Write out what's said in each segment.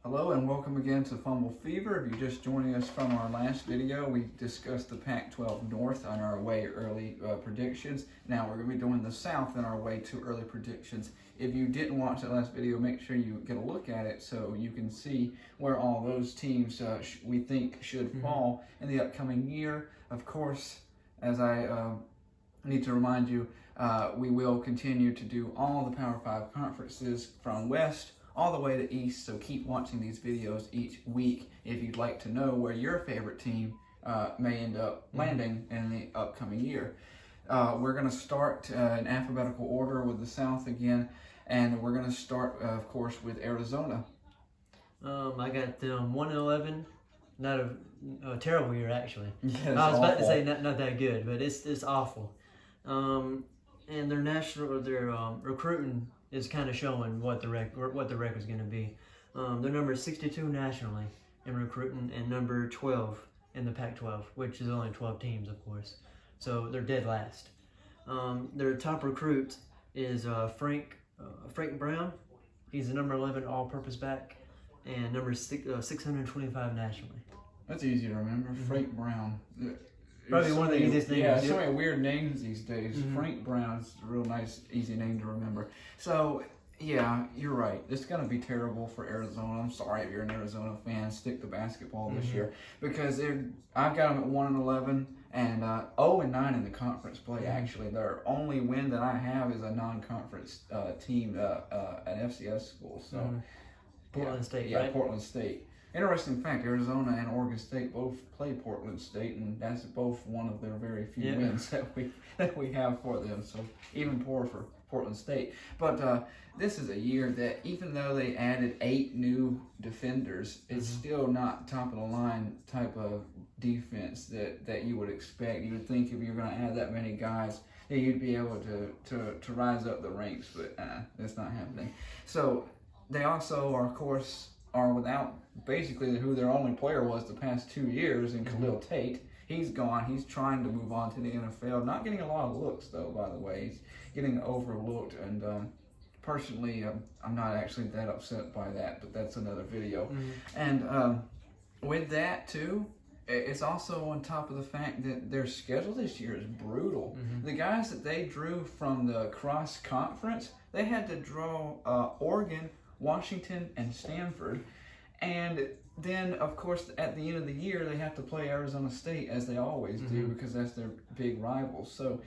Hello and welcome again to Fumble Fever. If you're just joining us from our last video, we discussed the Pac12 North on our way early predictions. Now we're going to be doing the South in our way to early predictions. If you didn't watch that last video, make sure you get a look at it so you can see where all those teams we think should fall in the upcoming year. Of course, as I need to remind you, we will continue to do all the Power 5 conferences from West all the way to East, so keep watching these videos each week if you'd like to know where your favorite team may end up landing in the upcoming year. We're going to start in alphabetical order with the South again, and we're going to start, of course, with Arizona. I got them 1-11. Not a terrible year, actually. Yeah, I was about to say not that good, but it's awful. And their recruiting is kind of showing what the record's going to be. They're number 62 nationally in recruiting and number 12 in the Pac12, which is only 12 teams, of course. So they're dead last. Their top recruit is Frank Brown. He's the number 11 all-purpose back and number 625 nationally. That's easy to remember. Frank Brown. Probably one of the easiest names. Yeah, so many weird names these days. Frank Brown is a real nice, easy name to remember. So, yeah, you're right. It's going to be terrible for Arizona. I'm sorry if you're an Arizona fan. Stick to basketball this year. Because I've got them at 1-11 and 0-9 in the conference play, actually. Their only win that I have is a non-conference team, an FCS school. So, Portland State, yeah, right? Portland State. Interesting fact, Arizona and Oregon State both play Portland State, and that's both one of their very few wins that we have for them. So even poor for Portland State. But this is a year that even though they added 8 new defenders, it's still not top of the line type of defense that you would expect. You would think if you're going to add that many guys, that you'd be able to rise up the ranks, but that's not happening. So they also are, of course, are without basically who their only player was the past 2 years in Khalil Tate. He's gone. He's trying to move on to the NFL. Not getting a lot of looks, though, by the way. He's getting overlooked. And personally, I'm not actually that upset by that, but that's another video. And with that, too, it's also on top of the fact that their schedule this year is brutal. The guys that they drew from the cross-conference, they had to draw Oregon, Washington, and Stanford. And then, of course, at the end of the year, they have to play Arizona State, as they always do, because that's their big rival. So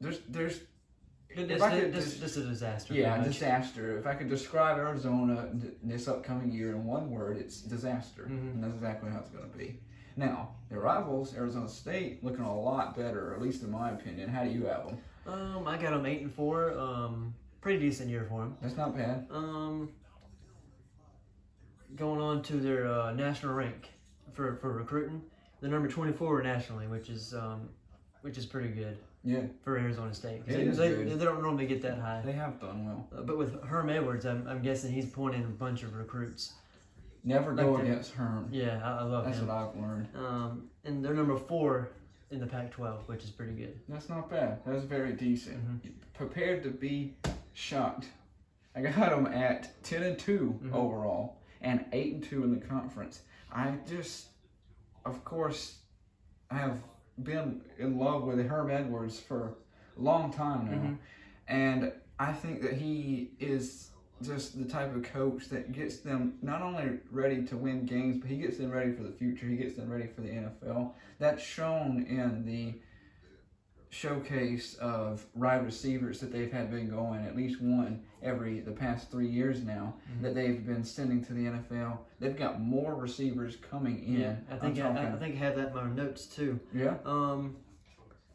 this is a disaster. Yeah, disaster. If I could describe Arizona this upcoming year in one word, it's disaster. And that's exactly how it's going to be. Now, their rivals, Arizona State, looking a lot better, at least in my opinion. How do you have them? I got them 8-4. Pretty decent year for them. That's not bad. Going on to their national rank for recruiting, they're number 24 nationally, which is pretty good. Yeah. For Arizona State. They don't normally get that high. They have done well. But with Herm Edwards, I'm guessing he's pulling in a bunch of recruits. Never go against Herm. Yeah, I love him. That's what I've learned. And they're number 4 in the Pac12, which is pretty good. That's not bad. That's very decent. Prepared to be shocked. I got them at 10-2 overall and 8-2 in the conference. Of course, I have been in love with Herm Edwards for a long time now, and I think that he is just the type of coach that gets them not only ready to win games, but he gets them ready for the future. He gets them ready for the NFL. That's shown in the showcase of wide receivers that they've been going, at least one the past 3 years now, that they've been sending to the NFL. They've got more receivers coming in. Yeah, I think I have that in my notes too. Yeah.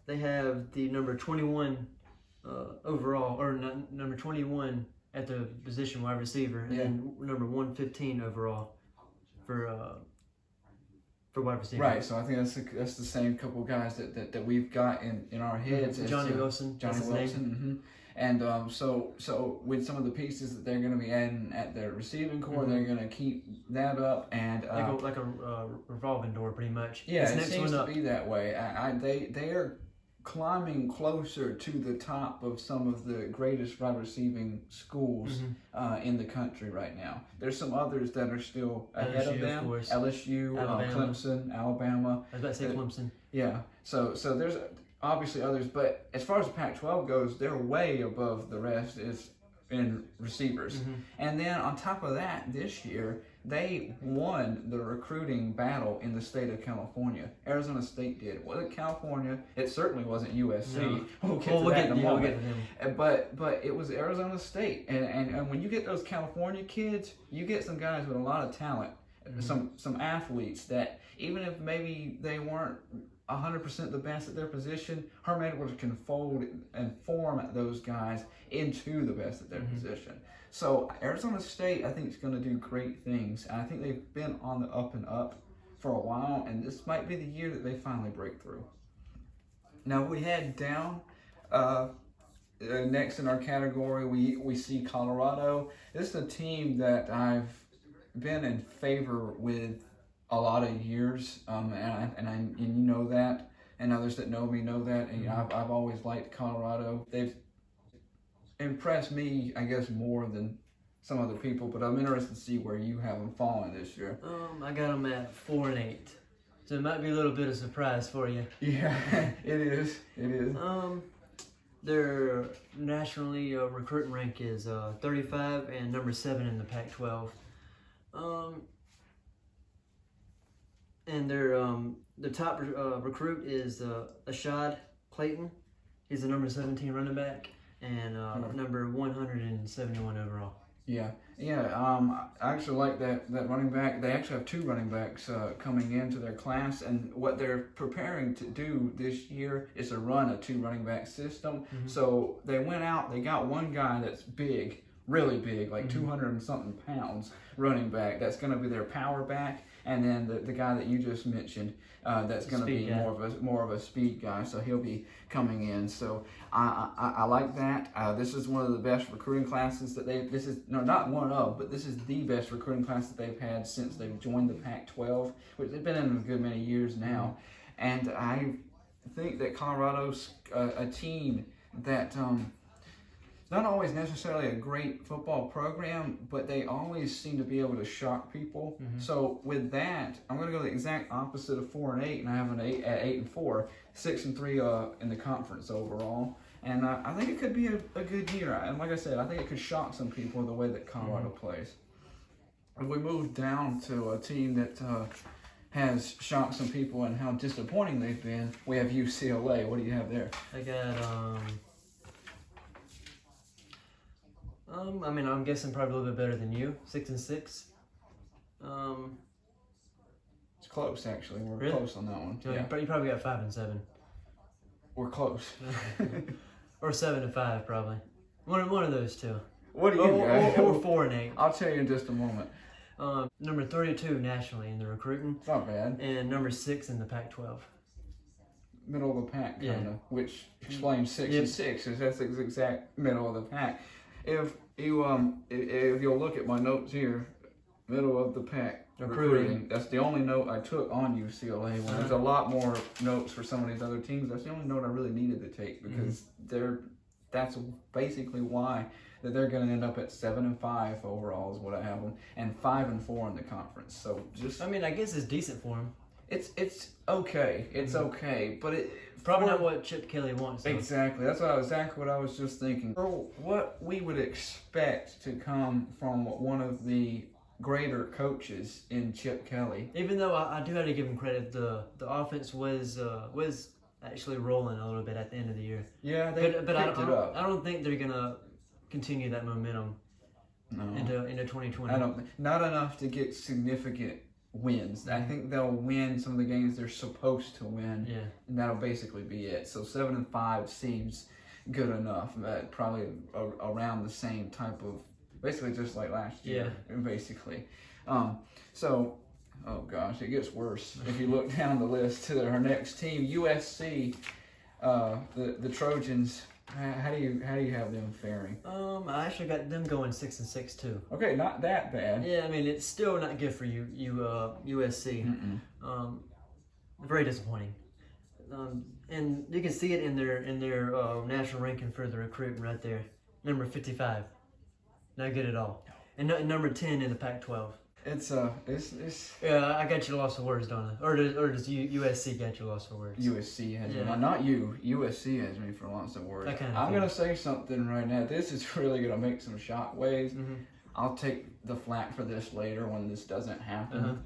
They have the number 21 overall, or number 21 at the position wide receiver, and then number 115 overall for wide receiver. Right, so I think that's the same couple guys that we've got in our heads. Johnny Wilson. Johnny Wilson. And so with some of the pieces that they're going to be adding at their receiving core, they're going to keep that up and like a revolving door, pretty much. Yeah, it seems to be that way. They are climbing closer to the top of some of the greatest wide receiving schools in the country right now. There's some others that are still ahead of them. Of course. LSU, Clemson, Alabama. I was about to say Clemson. Yeah. So there's obviously others, but as far as the Pac-12 goes, they're way above the rest in receivers. And then on top of that, this year, they won the recruiting battle in the state of California. Arizona State did. It wasn't California. It certainly wasn't USC. No. We'll get to that in a moment. We'll get to them. But it was Arizona State. And when you get those California kids, you get some guys with a lot of talent, some athletes that even if maybe they weren't 100% the best at their position, Herm Edwards can fold and form those guys into the best at their position. So Arizona State, I think, is going to do great things. And I think they've been on the up and up for a while, and this might be the year that they finally break through. Now we head down. Next in our category, we see Colorado. This is a team that I've been in favor with a lot of years, and you know that, and others that know me know that, and I've always liked Colorado. They've impressed me, I guess, more than some other people, but I'm interested to see where you have them falling this year. I got them at 4-8, so it might be a little bit of surprise for you. Yeah, it is. It is. Their nationally recruiting rank is 35 and number 7 in the Pac-12. And their top recruit is Ashad Clayton. He's the number 17 running back and number 171 overall. Yeah. I actually like that running back. They actually have 2 running backs coming into their class, and what they're preparing to do this year is to run a 2 running back system. So they went out, they got one guy that's big, really big, like 200 and something pounds running back. That's going to be their power back. And then the guy that you just mentioned, that's going to be more of a speed guy, so he'll be coming in. So I like that. This is one of the best recruiting classes that this is not one of, but this is the best recruiting class that they've had since they've joined the Pac-12, which they've been in a good many years now. And I think that Colorado's a team that not always necessarily a great football program, but they always seem to be able to shock people. So with that, I'm going to go the exact opposite of 4-8, and I have an 8 at 8-4, 6-3 in the conference overall. And I think it could be a good year. And like I said, I think it could shock some people the way that Colorado plays. If we move down to a team that has shocked some people and how disappointing they've been, we have UCLA. What do you have there? I got I mean, I'm guessing probably a little bit better than you. 6-6. It's close, actually. We're really? Close on that one. So you probably got 5-7. We're close. Or 7-5, probably. One of those two. What do you got? Or 4-8. I'll tell you in just a moment. Number 32 nationally in the recruiting. It's not bad. And number 6 in the Pac-12. Middle of the pack, kind of, which explains 6-6, because that's the exact middle of the pack. If you'll look at my notes here, middle of the pack recruiting, that's the only note I took on UCLA. When there's a lot more notes for some of these other teams, that's the only note I really needed to take, because that's basically why that they're going to end up at 7-5 overall is what I have them, and 5-4 in the conference. So just, I mean, I guess it's decent for them. It's okay. It's okay, but probably not what Chip Kelly wants. So. Exactly. That's exactly what I was just thinking. What we would expect to come from one of the greater coaches in Chip Kelly. Even though I do have to give him credit, the offense was actually rolling a little bit at the end of the year. Yeah, they picked it up. I don't think they're gonna continue that momentum into 2020. I don't think not enough to get significant wins. I think they'll win some of the games they're supposed to win, and that'll basically be it. So 7-5 seems good enough. Probably around the same type of, basically just like last year, basically. So, oh gosh, it gets worse. If you look down the list to our next team, USC, the Trojans. How do you have them faring? I actually got them going 6-6 too. Okay, not that bad. Yeah, I mean it's still not good for USC. Very disappointing. and you can see it in their national ranking for the recruiting right there. Number 55, not good at all. And number 10 in the Pac-12. It's Yeah, I got you lost for words, don't I? Or does USC got you lost for words? USC has me. Not you. USC has me for lots of words. I'm gonna say something right now. This is really gonna make some shock waves. I'll take the flack for this later when this doesn't happen.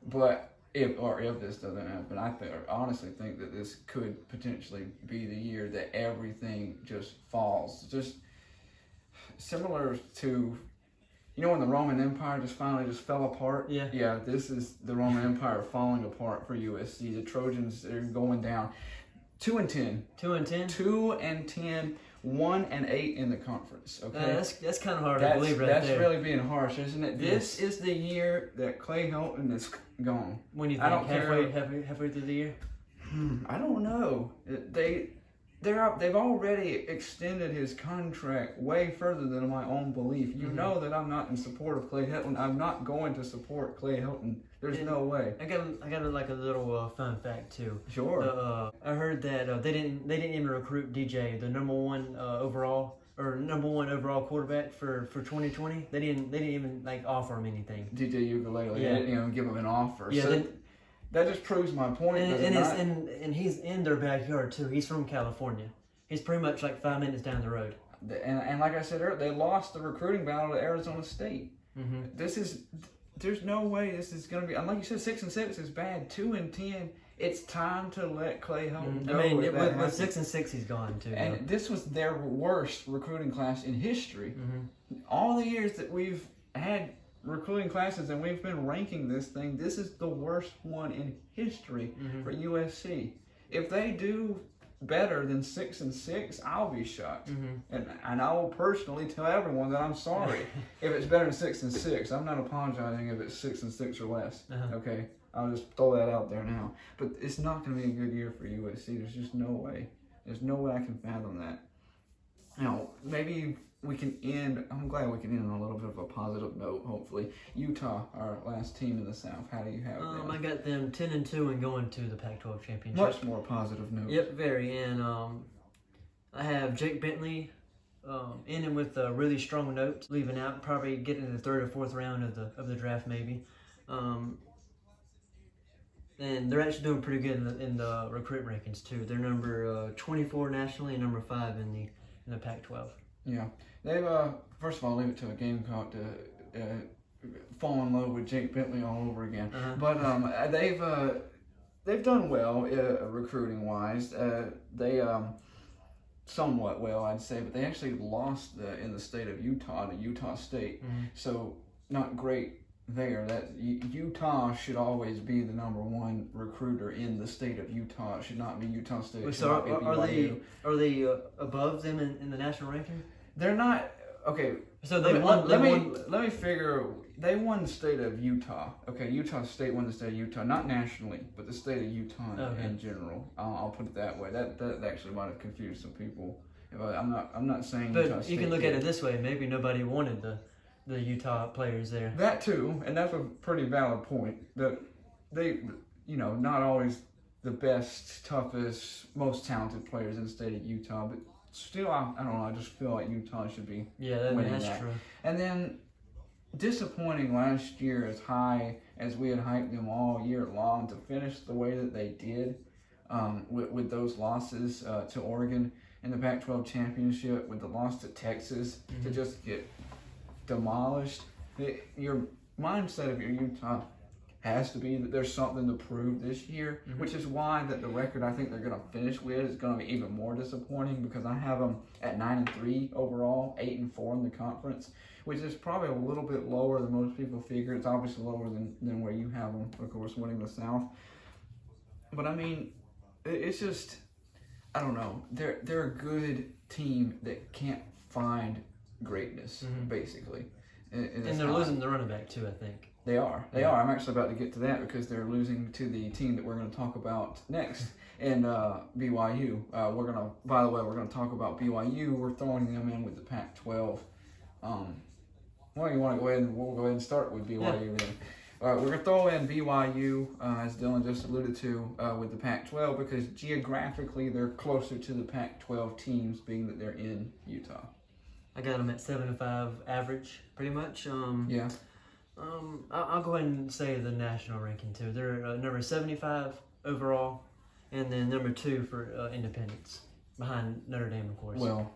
But if this doesn't happen, I honestly think that this could potentially be the year that everything just falls. Just similar to, you know, when the Roman Empire just finally fell apart? Yeah, this is the Roman Empire falling apart for USC. The Trojans are going down 2-10. 2-10? 2-10, 1-8 in the conference. Okay, that's kind of hard to believe right there. That's really being harsh, isn't it? This is the year that Clay Helton is gone. When you think? I don't care. Halfway through the year? I don't know. They've already extended his contract way further than my own belief. You know that I'm not in support of Clay Helton. I'm not going to support Clay Helton. There's no way. I got like a little fun fact too. Sure. I heard that they didn't even recruit DJ, the number one overall quarterback for 2020. They didn't even like offer him anything. DJ Ukulele. Yeah. They didn't even give him an offer. Yeah. So that just proves my point. And he's in their backyard too. He's from California. He's pretty much like 5 minutes down the road. And like I said earlier, they lost the recruiting battle to Arizona State. There's no way this is going to be. And like you said, 6-6 is bad. 2-10. It's time to let Clay Helton go. I mean, with 6-6, he's gone too. And this was their worst recruiting class in history. All the years that we've had recruiting classes and we've been ranking this thing, this is the worst one in history for USC. If they do better than 6-6, I'll be shocked, and I will personally tell everyone that I'm sorry if it's better than 6-6. I'm not apologizing if it's 6-6 or less. Okay, I'll just throw that out there now. But it's not going to be a good year for USC. There's just no way. There's no way I can fathom that. Now, maybe we can end. I'm glad we can end on a little bit of a positive note. Hopefully, Utah, our last team in the South. How do you have them? I got them 10-2 and going to the Pac-12 championship. Much more positive note. Yep, very. And I have Jake Bentley ending with a really strong note, leaving out, probably getting in the 3rd or 4th round of the draft, maybe. And they're actually doing pretty good in the recruit rankings too. They're number 24 nationally and number 5 in the Pac-12. Yeah, they've first of all, leave it to a Gamecock to fall in love with Jake Bentley all over again. But they've done well recruiting wise. They somewhat well, I'd say, but they actually lost in the state of Utah to Utah State. So not great there. That Utah should always be the number one recruiter in the state of Utah. It should not be Utah State. It should not be BYU. Are they above them in the national ranking? They're not. Okay. So let me figure. They won the state of Utah. Okay, Utah State won the state of Utah, not nationally, but the state of Utah in general. I'll put it that way. That actually might have confused some people. I'm not saying. But Utah State you can look at it this way. Maybe nobody wanted the Utah players there. That too, and that's a pretty valid point. That they, not always the best, toughest, most talented players in the state of Utah, but still, I don't know. I just feel like Utah should be winning that. True. And then disappointing last year, as high as we had hyped them all year long, to finish the way that they did, with those losses to Oregon in the Pac-12 championship, with the loss to Texas, to just get demolished. Your mindset of your Utah has to be that there's something to prove this year, which is why that the record I think they're going to finish with is going to be even more disappointing, because I have them at 9-3 overall, 8-4 in the conference, which is probably a little bit lower than most people figure. It's obviously lower than where you have them, of course, winning the South. But I mean, it's just, I don't know. They're a good team that can't find greatness, basically. And they're losing the running back too, I think. They are. They are. I'm actually about to get to that, because they're losing to the team that we're going to talk about next, and BYU. We're going to talk about BYU. We're throwing them in with the Pac-12. Well, you want to we'll go ahead and start with BYU then. we're going to throw in BYU, as Dylan just alluded to, with the Pac-12 because geographically they're closer to the Pac-12 teams, being that they're in Utah. I got them at 7-5 average, pretty much. Yeah. I'll go ahead and say the national ranking too. They're number 75 overall, and then number 2 for independence, behind Notre Dame, of course. Well,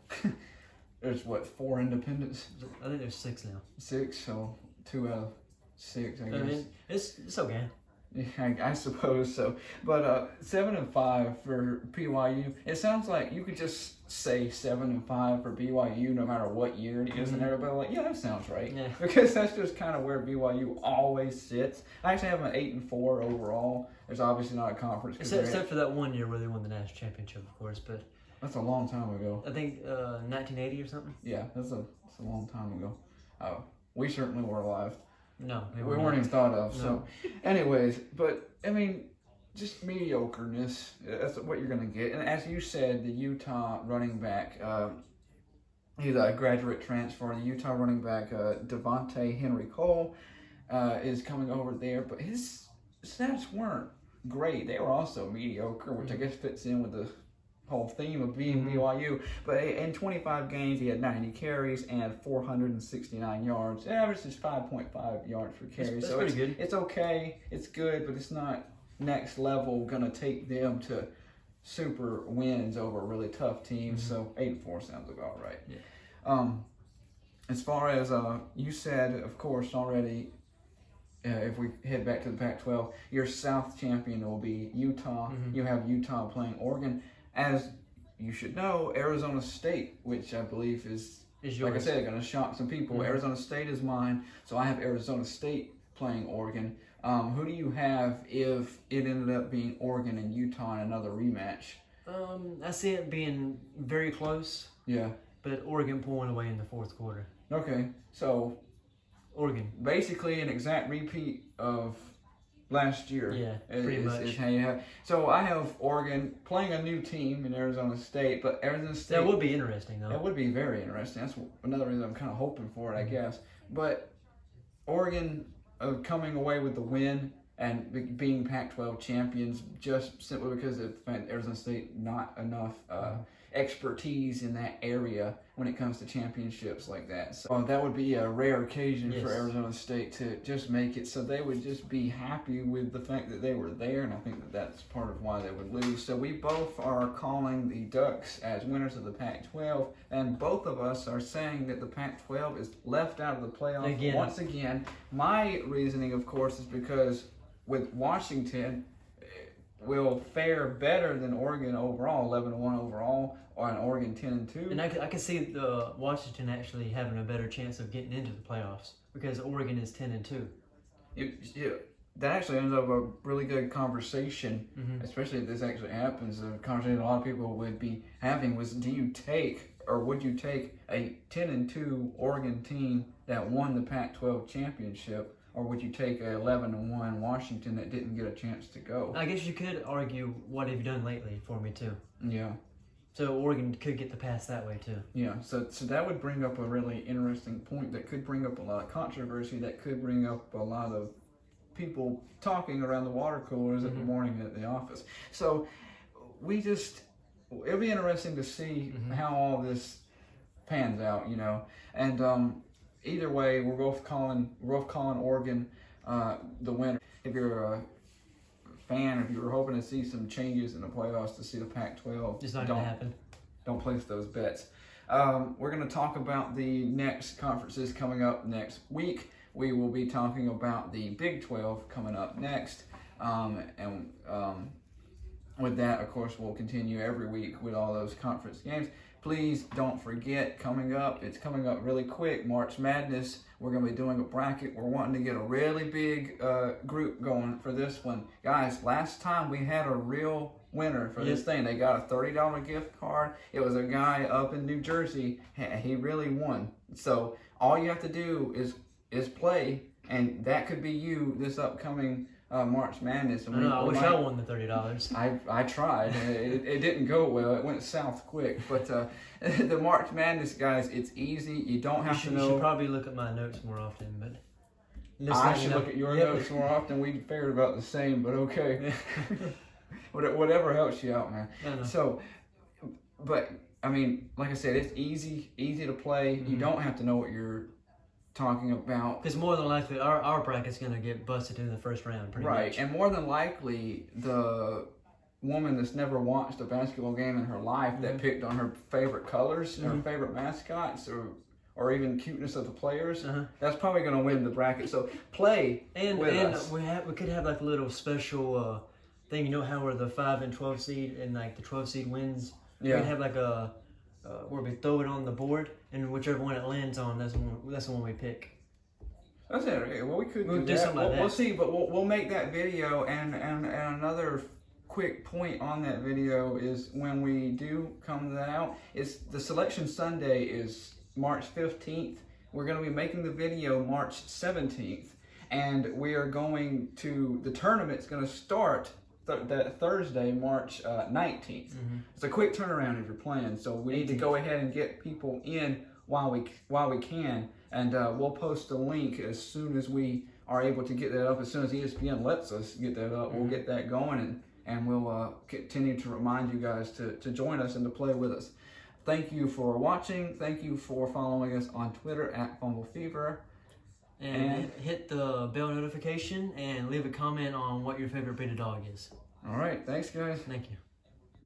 there's 4 independents? I think there's 6 now. 6, so 2 out of 6, I guess. I mean, it's okay. Yeah, I suppose so. But 7-5 for BYU. It sounds like you could just say 7-5 for BYU no matter what year it is, and everybody like, yeah, that sounds right. Yeah. Because that's just kind of where BYU always sits. I actually have them at 8-4 overall. There's obviously not a conference. Except for that one year where they won the national championship, of course. But that's a long time ago. I think 1980 or something. Yeah, that's a long time ago. We certainly were alive. No, we weren't even thought of. No. So, anyways, but I mean, just mediocreness. That's what you're going to get. And as you said, the Utah running back, he's a graduate transfer. The Utah running back, Devontae Henry Cole, is coming over there. But his stats weren't great. They were also mediocre, which I guess fits in with the whole theme of being BYU. But in 25 games, he had 90 carries and 469 yards. The average is 5.5 yards per carry. That's pretty good. It's okay. It's good, but it's not next level going to take them to super wins over really tough teams. So 8-4 sounds about right. Yeah. As far as you said, of course, already, if we head back to the Pac-12, your South champion will be Utah. You have Utah playing Oregon. As you should know, Arizona State, which I believe is yours. Like I said, going to shock some people. Arizona State is mine, so I have Arizona State playing Oregon. Who do you have if it ended up being Oregon and Utah in another rematch? I see it being very close. Yeah. But Oregon pulling away in the 4th quarter. Okay, so Oregon. Basically an exact repeat of last year. Yeah, pretty much. Is how you have. So I have Oregon playing a new team in Arizona State, but Arizona State. That would be interesting, though. That would be very interesting. That's another reason I'm kind of hoping for it, I guess. But Oregon coming away with the win and being Pac-12 champions just simply because of Arizona State not enough expertise in that area when it comes to championships like that. So that would be a rare occasion for Arizona State to just make it. So they would just be happy with the fact that they were there, and I think that that's part of why they would lose. So we both are calling the Ducks as winners of the Pac-12, and both of us are saying that the Pac-12 is left out of the playoffs once again. My reasoning, of course, is because with Washington will fare better than Oregon overall, 11-1 overall, or an Oregon 10-2. And I can see the Washington actually having a better chance of getting into the playoffs because Oregon is 10-2. That actually ends up a really good conversation, especially if this actually happens. A conversation a lot of people would be having was, would you take a 10-2 Oregon team that won the Pac-12 championship, or would you take a 11-1 Washington that didn't get a chance to go? I guess you could argue what have you done lately for me too. Yeah. So Oregon could get the pass that way too. Yeah. So that would bring up a really interesting point that could bring up a lot of controversy. That could bring up a lot of people talking around the water coolers in the morning at the office. So it'll be interesting to see how all this pans out, and. Either way, we're both calling Oregon the winner. If you're a fan, if you were hoping to see some changes in the playoffs to see the Pac-12, it's not going to happen. Don't place those bets. We're going to talk about the next conferences coming up next week. We will be talking about the Big 12 coming up next, and with that, of course, we'll continue every week with all those conference games. Please don't forget, it's coming up really quick, March Madness. We're going to be doing a bracket. We're wanting to get a really big group going for this one. Guys, last time we had a real winner for this thing. They got a $30 gift card. It was a guy up in New Jersey. He really won. So all you have to do is play, and that could be you this upcoming March Madness. And I wish I won the $30. I tried. It didn't go well. It went south quick. But the March Madness, guys, it's easy. You don't have to know. You should probably look at my notes more often. But I should look at your notes more often. We fared about the same, but okay. Whatever helps you out, man. So, but I mean, like I said, it's easy to play. You don't have to know what you're talking about. Because more than likely, our bracket's going to get busted in the first round, pretty much. And more than likely, the woman that's never watched a basketball game in her life that picked on her favorite colors, her favorite mascots, or even cuteness of the players, that's probably going to win the bracket. So play with us. We could have like a little special thing. You know how we're the 5 and 12 seed, and like the 12 seed wins. Yeah. We could have like a where we throw it on the board, and whichever one it lands on, that's the one we pick. That's it. Well, we could do something like that. We'll see, but we'll make that video. And another quick point on that video is when we do come that out, it's the Selection Sunday is March 15th. We're going to be making the video March 17th, and we are going to, the tournament's going to start that Thursday, March 19th. It's a quick turnaround if you're playing, so we need to go ahead and get people in while we can, and we'll post a link as soon as we are able to get that up. As soon as ESPN lets us get that up, we'll get that going, and we'll continue to remind you guys to join us and to play with us. Thank you for watching. Thank you for following us on Twitter at FumbleFever. And hit the bell notification and leave a comment on what your favorite breed of dog is. All right. Thanks, guys. Thank you.